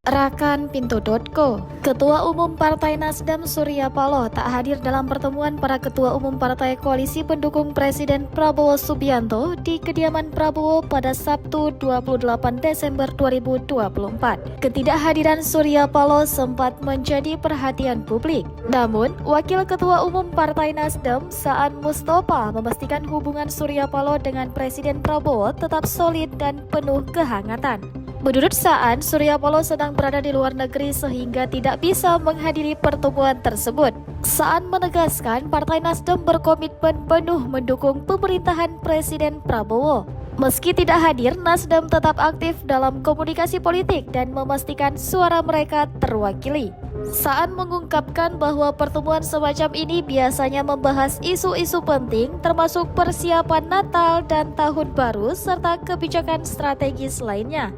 Rakan.co, Ketua Umum Partai Nasdem Surya Paloh tak hadir dalam pertemuan para Ketua Umum Partai Koalisi pendukung Presiden Prabowo Subianto di kediaman Prabowo pada Sabtu 28 Desember 2024. Ketidakhadiran Surya Paloh sempat menjadi perhatian publik. Namun, Wakil Ketua Umum Partai Nasdem Saan Mustafa memastikan hubungan Surya Paloh dengan Presiden Prabowo tetap solid dan penuh kehangatan. Menurut Saan, Surya Paloh sedang berada di luar negeri sehingga tidak bisa menghadiri pertemuan tersebut. Saan menegaskan Partai Nasdem berkomitmen penuh mendukung pemerintahan Presiden Prabowo. Meski tidak hadir, Nasdem tetap aktif dalam komunikasi politik dan memastikan suara mereka terwakili. Saan mengungkapkan bahwa pertemuan semacam ini biasanya membahas isu-isu penting termasuk persiapan Natal dan Tahun Baru serta kebijakan strategis lainnya.